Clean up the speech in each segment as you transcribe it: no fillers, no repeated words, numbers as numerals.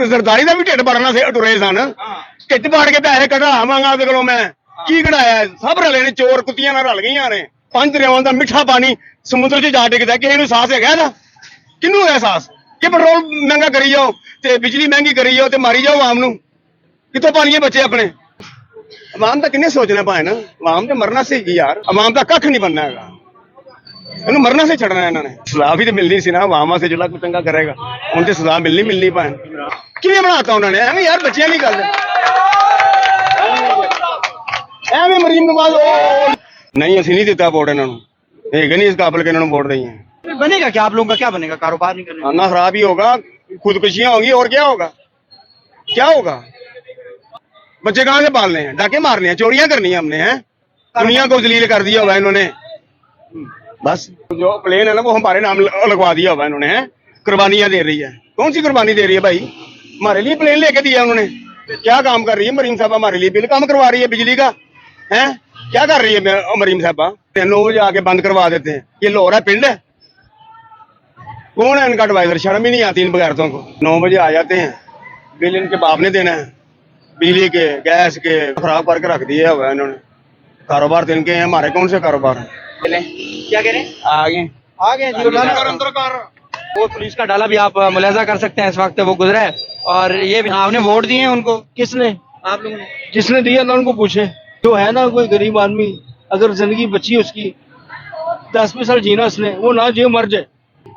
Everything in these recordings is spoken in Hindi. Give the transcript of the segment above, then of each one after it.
सरदारी का भी ढिड बढ़ना से टुरे सन ढिड बढ़ के पैसे कढ़ावांगा ਉਹਦੇ ਕੋਲੋਂ मैं की कढ़ाया सब रले ने चोर कुत्तियां ਨਾਲ ਰਲ ਗਈਆਂ ਨੇ ਪੰਜ ਦਰਿਆਵਾਂ ਦਾ ਮਿੱਠਾ ਪਾਣੀ ਸਮੁੰਦਰ 'ਚ ਜਾ ਡਿੱਗਦਾ ਕਿਸੇ ਨੂੰ ਸਾਹਸ ਹੈਗਾ ਇਹਦਾ ਕਿਹਨੂੰ ਹੈ ਸਾਹਸ ਕਿ ਪੈਟਰੋਲ ਮਹਿੰਗਾ ਕਰੀ ਜਾਓ ਤੇ ਬਿਜਲੀ ਮਹਿੰਗੀ ਕਰੀ ਜਾਓ ਤੇ ਮਾਰੀ ਜਾਓ ਆਵਾਮ ਨੂੰ ਕਿੱਥੋਂ ਪਾਣੀਏ ਬੱਚੇ ਆਪਣੇ ਆਵਾਮ ਦਾ ਕਿੰਨੇ ਸੋਚਣਾ ਭਾਵੇਂ ਨਾ ਆਵਾਮ ਤੇ ਮਰਨਾ ਸੀ ਯਾਰ ਆਵਾਮ ਦਾ ਕੱਖ ਨਹੀਂ ਬਣਨਾ ਹੈਗਾ ਇਹਨੂੰ ਮਰਨਾ ਸੀ ਛੱਡਣਾ ਇਹਨਾਂ ਨੇ ਸਲਾਹ ਵੀ ਤੇ ਮਿਲਣੀ ਸੀ ਨਾ ਆਵਾਮ ਵਾਸਤੇ ਜਿਹੜਾ ਕੋਈ ਚੰਗਾ ਕਰੇਗਾ ਹੁਣ ਤੇ ਸਲਾਹ ਮਿਲਣੀ ਭਾਵੇਂ ਕਿਵੇਂ ਬਣਾਤਾ ਉਹਨਾਂ ਨੇ ਐਵੇਂ ਯਾਰ ਬੱਚਿਆਂ ਦੀ ਗੱਲ ਐਵੇਂ ਮਰੀਮ ਨਵਾਜ਼ नहीं ਅਸੀਂ नहीं ਦਿੱਤਾ ਵੋਟ ਇਹਨਾਂ ਨੂੰ ਹੈਗੇ नहीं इस काबिल के ਇਹਨਾਂ ਨੂੰ ਵੋਟ ਦਈਏ बनेगा क्या आप लोगों का क्या बनेगा कारोबार नहीं करने खाना खराब ही होगा खुदकुशियां होंगी और क्या होगा बच्चे कहाँ से पालने हैं डाके मारने हैं चोरियां करनी है हमने हैं दुनिया को जलील कर दिया हुआ इन्होंने बस जो प्लेन है ना वो हमारे नाम लगवा दिया हुआ इन्होंने है कुर्बानियां दे रही है कौन सी कुर्बानी दे रही है भाई हमारे लिए प्लेन लेके दिया उन्होंने क्या काम कर रही है मरीम साहब हमारे लिए बिल काम करवा रही है बिजली का है क्या कर रही है मरीम साहबा 9 बजे आके बंद करवा देते हैं ये लाहौर है पिंड है कौन है इनका एडवाइजर शर्म ही नहीं आती इन बगैरतों को 9 बजे आ जाते हैं बिल इनके बाप ने देना है बिजली के गैस के खराब करके रख दिए हुआ है इन्होंने कारोबार तो इनके हैं हमारे कौन से कारोबार है क्या कह रहे हैं आगे वो पुलिस का डाला भी आप मुलाजा कर सकते हैं इस वक्त वो गुजरा है और ये भी आपने वोट दिए हैं उनको किसने आप लोगों ने जिसने दिया ना उनको पूछे जो है ना कोई गरीब आदमी अगर जिंदगी बची उसकी 10 साल जीना उसने वो ना जियो मर जाए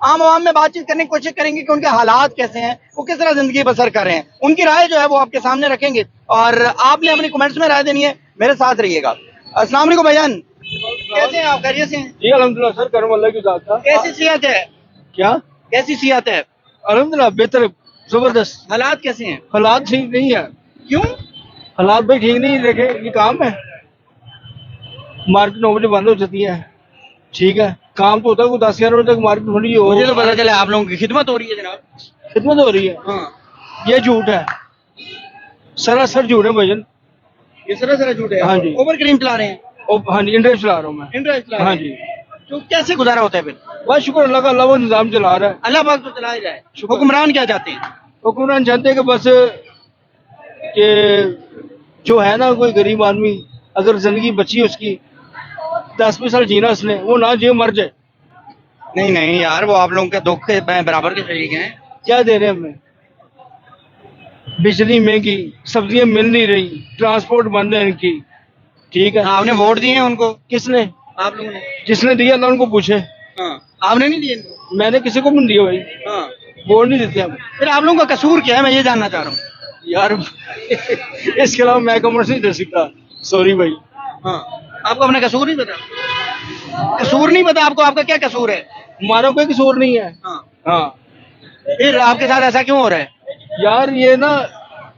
आम आवाम में बातचीत करने की कोशिश करेंगे कि उनके हालात कैसे हैं वो किस तरह जिंदगी बसर कर रहे हैं उनकी राय जो है वो आपके सामने रखेंगे और आपने अपनी कमेंट्स में राय देनी है मेरे साथ रहिएगा। अस्सलाम वालेकुम भाईजान कैसे हैं आप खैरियत से हैं? जी अल्हम्दुलिल्लाह सर करम अल्लाह की जात का कैसी सेहत है क्या कैसी सेहत है अल्हम्दुलिल्लाह बेहतर जबरदस्त हालात कैसे हैं हालात ठीक नहीं है क्यों हालात भाई ठीक नहीं देखे ये काम है मार्केट 9 बजे बंद हो जाती है ठीक है काम तो होता है 10-11 बजे तक मार्केट खुली हो मुझे तो पता चला आप लोगों की खिदमत हो रही है जनाब खिदमत हो रही है हाँ ये झूठ है सरासर झूठ है भजन ये सरासर झूठ है हाँ जी। ओवर क्रीम चला रहे हैं हाँ जी इंटरेस्ट चला रहा हूँ मैं इंटरेस्ट चला रहे हाँ हैं। जी तो कैसे गुजारा होता है फिर बस शुक्र अल्लाह का अल्लाह वो निज़ाम चला रहा है अल्लाह पाक तो चला ही जाए हुक्मरान क्या चाहते हैं हुक्मरान चाहते हैं कि बस कि जो है ना कोई गरीब आदमी अगर जिंदगी बची उसकी 10 साल जीना उसने वो ना जियो मर जाए नहीं नहीं यार वो आप लोगों के दुख के बराबर के शरीक हैं क्या दे रहे हैं हमें बिजली महंगी सब्जियां मिल नहीं रही ट्रांसपोर्ट बंद है इनकी ठीक है आपने वोट दिए हैं उनको किसने आप लोगों ने जिसने दिया ना उनको पूछे हाँ आपने नहीं दिए इनको मैंने किसी को भी नहीं दिया भाई हाँ वोट नहीं देते हम फिर आप लोगों का कसूर क्या है मैं ये जानना चाह रहा हूँ यार इसके अलावा मैं कमर्स नहीं दे सकता सॉरी भाई हाँ आपको अपना कसूर नहीं पता कसूर नहीं पता आपको आपका क्या कसूर है हमारा कोई कसूर नहीं है हाँ हाँ फिर आपके साथ ऐसा क्यों हो रहा है यार ये ना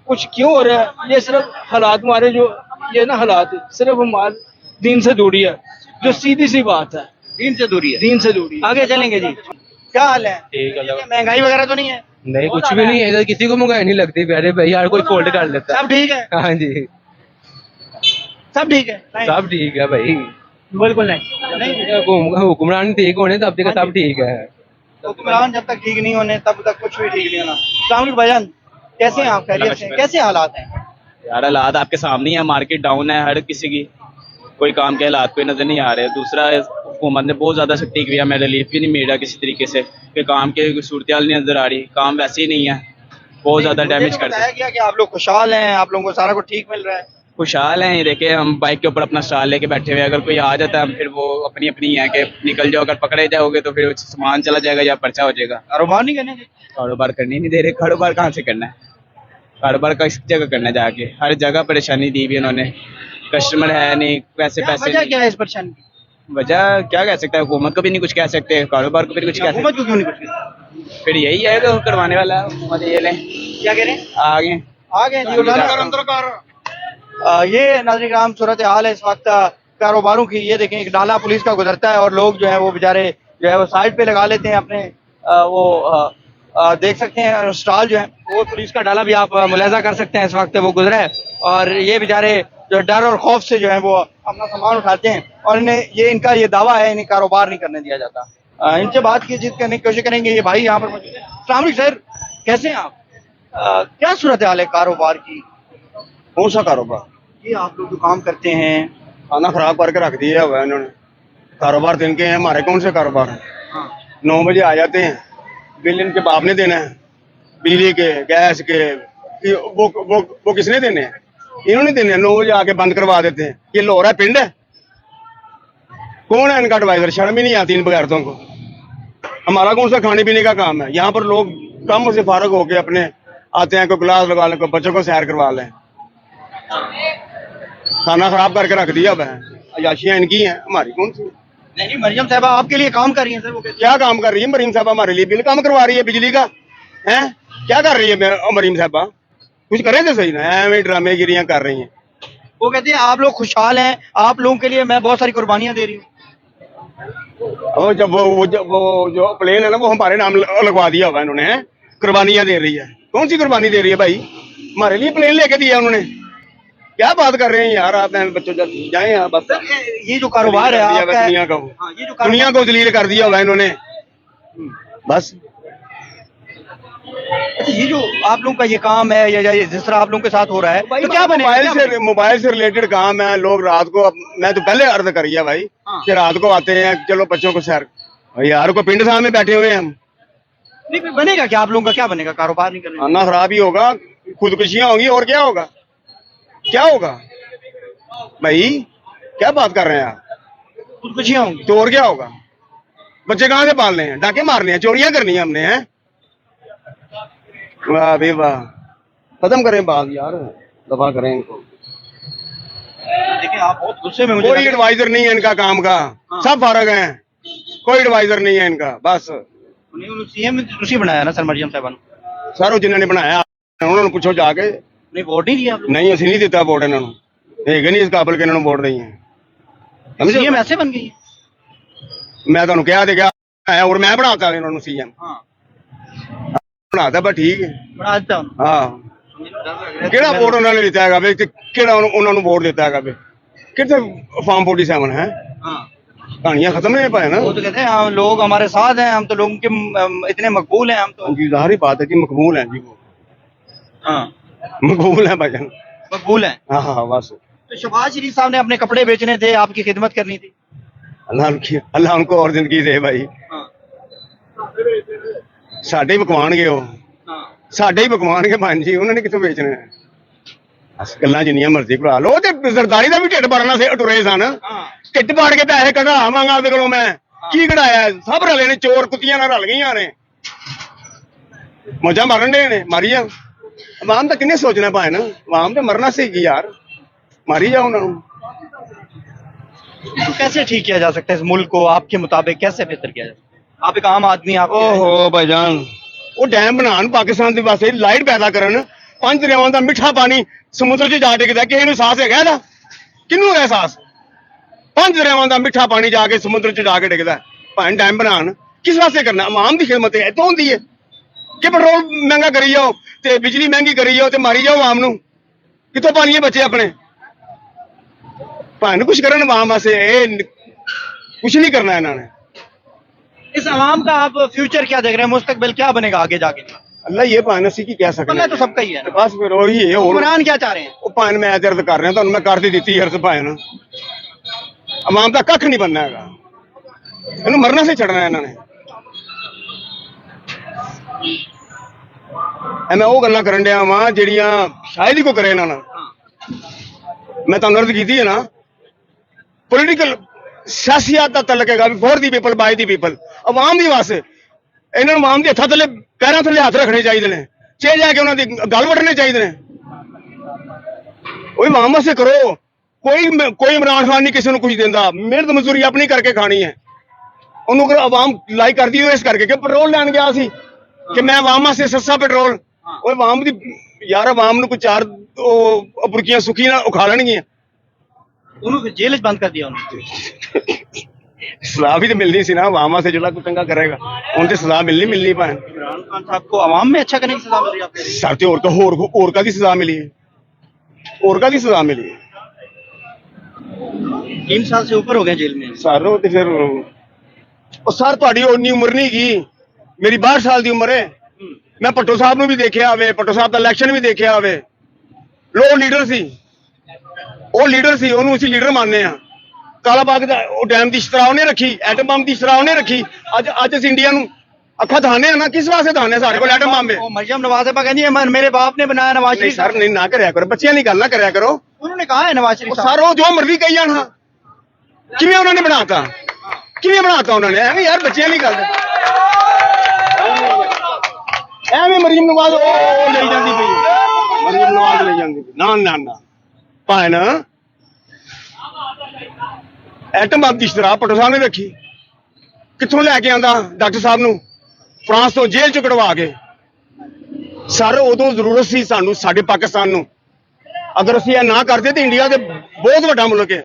कुछ क्यों हो रहा है ये सिर्फ हालात हमारे जो ये ना हालात सिर्फ हमारे दीन से दूरी है जो सीधी सी बात है दीन से दूरी है दीन से दूरी आगे चलेंगे जी क्या हाल है ठीक है महंगाई वगैरह तो नहीं है नहीं कुछ भी नहीं है इधर किसी को महंगाई नहीं लगती प्यारे भाई यार कोई फोल्ड कर लेता सब ठीक है है हाँ जी सब ठीक है सब ठीक है भाई बिल्कुल नहीं हुक्मरान ठीक होने तब तक सब ठीक है हुक्मरान जब तक ठीक नहीं होने तब तक कुछ भी ठीक नहीं होना। अस्सलाम वालेकुम भाईजान कैसे हैं आप खैरियत से हैं? कैसे हालात हैं यार हालात आपके सामने ही है मार्केट डाउन है हर किसी की कोई काम के हालात कोई नजर नहीं आ रहे दूसरा हुकूमत ने बहुत ज्यादा सख्ती की है हमें रिलीफ भी नहीं मिल रहा किसी तरीके से कि काम के सूरत हाल नहीं नजर आ रही काम वैसे ही नहीं है बहुत ज्यादा डैमेज कर बताया गया कि आप लोग खुशहाल हैं आप लोगों को सारा कुछ ठीक मिल रहा है खुशहाल हैं ये देखे हम बाइक के ऊपर अपना स्टॉल लेके बैठे हुए हैं अगर कोई आ जाता है फिर वो अपनी अपनी है कि निकल जाओ अगर पकड़े जाओगे तो फिर सामान चला जाएगा या पर्चा हो जाएगा कारोबार नहीं करने देते कारोबार करने नहीं दे रहे कारोबार कहाँ से करना है कारोबार किस जगह करना है जाके हर जगह परेशानी दी भी उन्होंने कस्टमर है नहीं पैसे पैसे वजह क्या है इस परेशानी की वजह क्या कह सकता है हुकूमत को भी नहीं कुछ कह सकते कारोबार को भी नहीं कुछ कह हुकूमत सकते को क्यों नहीं कुछ फिर यही है कि करवाने वाला है हुकूमत ये लें क्या कह रहे हैं आगे आ गए जी ये नाज़रीन कराम सूरत हाल है इस वक्त कारोबारों की ये देखें एक डाला पुलिस का गुजरता है और लोग जो है वो बेचारे जो है वो साइड पे लगा लेते हैं अपने देख सकते हैं स्टॉल जो है वो पुलिस का डाला भी आप मुलाजा कर सकते हैं इस वक्त वो गुजरा है और ये बेचारे जो डर और खौफ से जो है वो अपना सामान उठाते हैं और इन्हें ये इनका ये दावा है इन्हें कारोबार नहीं करने दिया जाता इनसे बात की करने की कोशिश करेंगे ये भाई यहाँ पर मौजूद है। अस्सलाम वालेकुम सर कैसे हैं आप क्या सूरत हाल है कारोबार की? कौन सा कारोबार? ये आप लोग जो काम करते हैं। खाना खराब करके रख दिया हुआ है इन्होंने। कारोबार दिन के हैं, हमारे कौन से कारोबार हैं? हाँ। 9 बजे आ जाते हैं, बिल इनके बाप ने देना है, बिजली के, गैस के, वो किसने देने हैं? इन्होंने देने हैं। 9 बजे आके बंद करवा देते हैं। ये लाहौर है, पिंड है? कौन है इनका एडवाइजर? शर्म ही नहीं आती इन बगैरतों को। हमारा कौन सा खाने पीने का काम है? यहाँ पर लोग कम से फारग होके अपने आते हैं, कोई गिलास लगा लें, कोई बच्चों को सैर करवा लें। खाना खराब करके रख दिया हुआ है। अयाशियां इनकी हैं, हमारी कौन सी? नहीं, मरियम साहबा आपके लिए काम कर रही हैं सर, वो कहती क्या काम कर रही है मरीम साहबा? हमारे लिए बिल कम करवा रही है बिजली का, हैं? क्या कर रही है मरीम साहबा? कुछ करे तो सही ना, ऐਵੇਂ ड्रामे गिरियां कर रही हैं। वो कहती है आप लोग खुशहाल हैं, आप लोगों के लिए मैं बहुत सारी कुर्बानियां दे रही हूँ। और जब वो जो प्लेन है ना, वो हमारे नाम लगवा दिया हुआ इन्होंने, हैं? कुर्बानियां दे रही है। कौन सी कुर्बानी दे रही है भाई? हमारे लिए प्लेन लेके दिया उन्होंने। क्या बात कर रहे हैं यार आप? बच्चों जाए यहाँ बस। ये जो कारोबार है आपका, दुनिया को, हाँ, ये जो दुनिया को जलील कर दिया हुआ इन्होंने, बस। ये जो आप लोगों का ये काम है या जिस तरह आप लोगों के साथ हो रहा है, तो क्या बनेगा? मोबाइल से रिलेटेड काम है। लोग रात को, मैं तो पहले अर्ज करी है भाई, हाँ। कि रात को आते हैं, चलो बच्चों को सैर। यार को पिंड साहब में बैठे हुए हैं हम। नहीं, फिर बनेगा क्या? आप लोगों का क्या बनेगा? कारोबार नहीं करने? खाना खराब ही होगा, खुदकुशियां होंगी, और क्या होगा? क्या होगा भाई? क्या बात कर रहे हैं आप? खुदकुशियां होंगी तो और क्या होगा? बच्चे कहाँ से पालने हैं? डाके मारने हैं, चोरियां करनी है हमने, हैं? वाह भाई वाह, खत्म करें बात यार, दफा करें इनको। देखिए आप बहुत गुस्से में, मुझे कोई एडवाइजर नहीं है इनका काम का, सब फारग हैं, कोई एडवाइजर नहीं है इनका, बस। सीएम ਤੁਸੀਂ ਬਣਾਇਆ ਨਾ ਸਰ ਮਰੀਮ ਸਾਹਿਬਾਂ ਨੂੰ? सर वो जिन्होंने बनाया ਉਹਨਾਂ ਨੂੰ ਪੁੱਛੋ ਜਾ ਕੇ। ਨਹੀਂ ਵੋਟ ਨਹੀਂ ਦਿਆ आप लोग? नहीं ਅਸੀਂ नहीं ਦਿੱਤਾ ਵੋਟ ਇਹਨਾਂ ਨੂੰ, ਹੈਗੇ ਨਹੀਂ ਇਸ ਕਾਬਲ ਕਿ ਇਹਨਾਂ ਨੂੰ ਵੋਟ ਦੇਈਏ। सीएम ऐसे बन गई है? ਮੈਂ ਤੁਹਾਨੂੰ ਕਿਹਾ ਤੇ ਕਿਹਾ ਹੈ, ਔਰ ਮੈਂ ਬਣਾਤਾ ਇਹਨਾਂ ਨੂੰ ਸੀਐਮ, हाँ, ਬਣਾਤਾ ਬਸ ਠੀਕ ਹੈ। बना देता हूँ। ਹਾਂ, ਕਿਹੜਾ ਵੋਟ ਉਹਨਾਂ ਨੇ ਦਿੱਤਾ ਹੈਗਾ ਵੇ? ਕਿਹੜਾ ਉਹਨਾਂ ਨੂੰ ਵੋਟ ਦਿੱਤਾ ਹੈਗਾ ਵੇ? ਕਿੱਥੇ ਫਾਰਮ 47 ਹੈ? हाँ, कहानियां खत्म नहीं पाए ना। वो तो कहते हैं हाँ, लोग हमारे साथ हैं, हम तो लोगों के इतने मकबूल हैं हम तो। जी जाहिर ही बात है कि मकबूल हैं जी, वो हाँ, मकबूल हैं भाईजान। मकबूल हैं। हाँ हाँ बस, तो शहबाज शरीफ साहब ने अपने कपड़े बेचने थे, आपकी खिदमत करनी थी। अल्लाह उनको और जिंदगी दे भाई। हाँ, साडे ही पकवाणगे वो, हाँ, साडे ही पकवाणगे भाई जी, उन्होंने कितों बेचने हैं? बस गल्लां जिन्नियां मर्जी भरा लो, ते सरदारी दा भी ढिड भरना से टुरे सन, हाँ, ढिड पाड़ के पैसे कढावांगा ਉਹਦੇ ਕੋਲੋਂ मैं। की कढ़ाया? सब रले ने, चोर कुत्तियां ਨਾਲ रल गईਆਂ ने, मौजा मारन डे ने, मारी जा। आवाम ਤਾਂ ਕਿੰਨੇ ਸੋਚਣਾ ਭਾਵੇਂ ना, आवाम तो मरना सीगी यार, मारी जाओ उन्होंने। तो कैसे ठीक किया जा सकता है इस मुल्क को? आपके मुताबिक कैसे बेहतर किया जा सकता है? आप एक आम आदमी, आप ओहो भाईजान, ਉਹ ਡੈਮ ਬਣਾਉਣ ਪਾਕਿਸਤਾਨ ਦੇ ਵਾਸਤੇ, ਲਾਈਟ ਪੈਦਾ ਕਰਨ, 5 ਦਰਿਆਵਾਂ ਦਾ ਮਿੱਠਾ ਪਾਣੀ ਸਮੁੰਦਰ 'ਚ ਜਾ ਡਿੱਗਦਾ, ਕਿਸੇ ਨੂੰ ਅਹਿਸਾਸ ਹੈਗਾ ਇਹਦਾ? ਕਿਹਨੂੰ ਹੈ ਅਹਿਸਾਸ? 5 ਦਰਿਆਵਾਂ ਦਾ ਮਿੱਠਾ ਪਾਣੀ ਜਾ ਕੇ ਸਮੁੰਦਰ 'ਚ ਜਾ ਕੇ ਡਿੱਗਦਾ। ਭਾਵੇਂ ਡੈਮ ਬਣਾਉਣ, ਕਿਸ ਵਾਸਤੇ ਕਰਨਾ? ਆਵਾਮ ਦੀ ਖਿਦਮਤ ਹੈ, ਇਤੋਂ ਹੁੰਦੀ ਹੈ ਕਿ ਪੈਟਰੋਲ ਮਹਿੰਗਾ ਕਰੀ ਜਾਓ ਤੇ ਬਿਜਲੀ ਮਹਿੰਗੀ ਕਰੀ ਜਾਓ ਤੇ ਮਾਰੀ ਜਾਓ ਆਵਾਮ ਨੂੰ? ਕਿੱਥੋਂ ਪਾਲੀਏ ਬੱਚੇ ਆਪਣੇ? ਭਾਵੇਂ ਕੁਝ ਕਰਨ ਆਵਾਮ ਵਾਸਤੇ, ਇਹ ਕੁਝ ਨਹੀਂ ਕਰਨਾ ਇਹਨਾਂ ਨੇ। इस आवाम का आप फ्यूचर क्या देख रहे हैं? मुस्तकबिल क्या बनेगा आगे जाके? ਅੱਲਾ ਇਹ ਭਾਵੇਂ ਅਸੀਂ ਕੀ ਕਹਿ ਸਕਦੇ बनना तो सबका ही है ना। ਬਸ ਫਿਰ ਉਹੀ ਹੈ। ਹੋਰ हुक्मरान क्या चाह रहे हैं? ਉਹ ਭਾਵੇਂ ਮੈਂ ਦਰਦ ਕਰ ਰਿਹਾ, ਤੁਹਾਨੂੰ ਮੈਂ ਕਰ ਦੀ ਦਿੱਤੀ ਅਰਜ਼ ਭਾਵੇਂ ਨਾ। ਆਵਾਮ ਦਾ ਕੱਖ ਨਹੀਂ ਬਣਨਾ ਹੈਗਾ, ਇਹਨੂੰ ਮਰਨਾ ਸੇ ਛੱਡਣਾ ਇਹਨਾਂ ਨੇ। ਮੈਂ ਉਹ ਗੱਲਾਂ ਕਰਨ ਡਿਆ ਵਾਂ ਜਿਹੜੀਆਂ ਸ਼ਾਇਦ ਹੀ ਕੋਈ ਕਰੇ ਇਹਨਾਂ ਨਾਲ। ਮੈਂ ਤੁਹਾਨੂੰ ਅਰਜ਼ ਕੀਤੀ ਹੈ ਨਾ, ਪੋਲੀਟੀਕਲ ਸਿਆਸੀਅਤ ਦਾ ਤਲਕ ਹੈਗਾ ਵੀ for the people by the people, ਆਵਾਮ ਦੀ ਵਾਸਤੇ। ਇਹਨਾਂ ਨੂੰ ਆਵਾਮ ਦੇ ਹੱਥਾਂ ਥੱਲੇ, ਪੈਰਾਂ ਥੱਲੇ ਹੱਥ ਰੱਖਣੇ ਚਾਹੀਦੇ ਨੇ, ਚੇ ਜਾ ਕੇ ਉਹਨਾਂ ਦੀ ਗੱਲ ਵੱਢਣੇ ਚਾਹੀਦੇ ਨੇ। ਉਹ ਆਵਾਮ ਵਾਸਤੇ ਕਰੋ। ਕੋਈ ਇਮਰਾਨ ਖਾਨ ਨਹੀਂ ਕਿਸੇ ਨੂੰ ਕੁਝ ਦਿੰਦਾ, ਮਿਹਨਤ ਮਜ਼ਦੂਰੀ ਆਪਣੀ ਕਰਕੇ ਖਾਣੀ ਹੈ। ਉਹਨੂੰ ਅਗਰ ਆਵਾਮ ਲਾਈਕ ਕਰਦੀ ਹੋਏ ਇਸ ਕਰਕੇ ਕਿ ਪੈਟਰੋਲ ਲੈਣ ਗਿਆ ਸੀ ਕਿ ਮੈਂ ਆਵਾਮ ਵਾਸਤੇ ਸਸਤਾ ਪੈਟਰੋਲ, ਉਹ ਆਵਾਮ ਦੀ ਯਾਰ, ਆਵਾਮ ਨੂੰ ਕੋਈ 4 ਬੁਰਕੀਆਂ ਸੁੱਕੀ ਨਾਲ ਉਖਾ ਲੈਣਗੀਆਂ। उन्होंने फिर जेल बंद कर दिया उन्होंने। सजा भी तो मिलनी सी ना आवाम वास्ते, जो कोई चंगा करेगा उन ते सजा मिलनी भाएं। इमरान खान साहब को आवाम में अच्छा करने की सजा मिल रही है आपको? सर ते और का दी सजा मिली है, और का दी सजा मिली है? 3 साल से ऊपर हो गए जेल में सर ते फिर सर ਤੁਹਾਡੀ ਉਨੀ ਉਮਰ ਨਹੀਂ ਗਈ, मेरी 62 साल की उम्र है, ਮੈਂ ਭੱਟੋ ਸਾਹਿਬ ਨੂੰ ਵੀ ਦੇਖਿਆ ਹੋਵੇ, ਭੱਟੋ ਸਾਹਿਬ ਦਾ ਇਲੈਕਸ਼ਨ ਵੀ ਦੇਖਿਆ ਹੋਵੇ। ਲੋ ਲੀਡਰ ਸੀ, ਉਹ ਲੀਡਰ ਸੀ, ਉਹਨੂੰ ਅਸੀਂ ਲੀਡਰ ਮੰਨਦੇ ਆ। ਕਾਲਾ ਬਾਗ ਦਾ ਉਹ ਡੈਮ ਦੀ ਸ਼ਰਾਹ ਉਹਨੇ ਰੱਖੀ, ਐਟਮ ਬੰਬ ਦੀ ਸ਼ਰਾਹ ਉਹਨੇ ਰੱਖੀ। ਅੱਜ ਅਸੀਂ ਇੰਡੀਆ ਨੂੰ ਅੱਖਾਂ ਦਿਖਾਉਂਦੇ ਆ ਨਾ, ਕਿਸ ਵਾਸਤੇ ਦਿਖਾਉਂਦੇ ਆ? ਸਾਡੇ ਕੋਲ ਐਟਮ ਬੰਬ ਹੈ। वो मरियम नवाज साहब कहती है मेरे बाप ने बनाया नवाज ਨਹੀਂ शरीफ ਸਰ, ਨਹੀਂ ਨਾ ਕਰਿਆ ਕਰੋ, ਬੱਚਿਆਂ ਦੀ ਗੱਲ ਨਾ ਕਰਿਆ ਕਰੋ। उन्होंने कहा है नवाज शरीफ साहब ਸਰ ਉਹ ਜੋ ਮਰਜ਼ੀ ਕਹੀ ਜਾਣ। ਹਾਂ, ਕਿਵੇਂ ਉਹਨਾਂ ਨੇ ਬਣਾਤਾ, ਕਿਵੇਂ ਬਣਾਤਾ ਉਹਨਾਂ ਨੇ? ਐਵੇਂ ਯਾਰ ਬੱਚਿਆਂ ਦੀ ਗੱਲ, ਐਵੇਂ ਮਰੀਮ ਨਵਾਜ਼ ਉਹ ਲਈ ਜਾਂਦੀ ਪਈ, ਮਰੀਮ ਨਵਾਜ਼ ਲਈ ਜਾਂਦੀ ਪਈ। ਨਾ ਨਾ ਨਾ ਭੈਣ, ਐਟਮ ਬੰਬ ਦੀ ਸ਼ਰਾਬ ਭੱਟੋ ਸਾਹਿਬ ਨੇ ਰੱਖੀ। ਕਿੱਥੋਂ ਲੈ ਕੇ ਆਂਦਾ ਡਾਕਟਰ ਸਾਹਿਬ ਨੂੰ? ਫਰਾਂਸ ਤੋਂ ਜੇਲ੍ਹ ਚ ਕਢਵਾ ਕੇ। ਸਰ ਉਦੋਂ ਜ਼ਰੂਰਤ ਸੀ ਸਾਨੂੰ, ਸਾਡੇ ਪਾਕਿਸਤਾਨ ਨੂੰ। ਅਗਰ ਅਸੀਂ ਇਹ ਨਾ ਕਰਦੇ ਤੇ ਇੰਡੀਆ ਦੇ ਬਹੁਤ ਵੱਡਾ ਮੁਲਕ ਹੈ।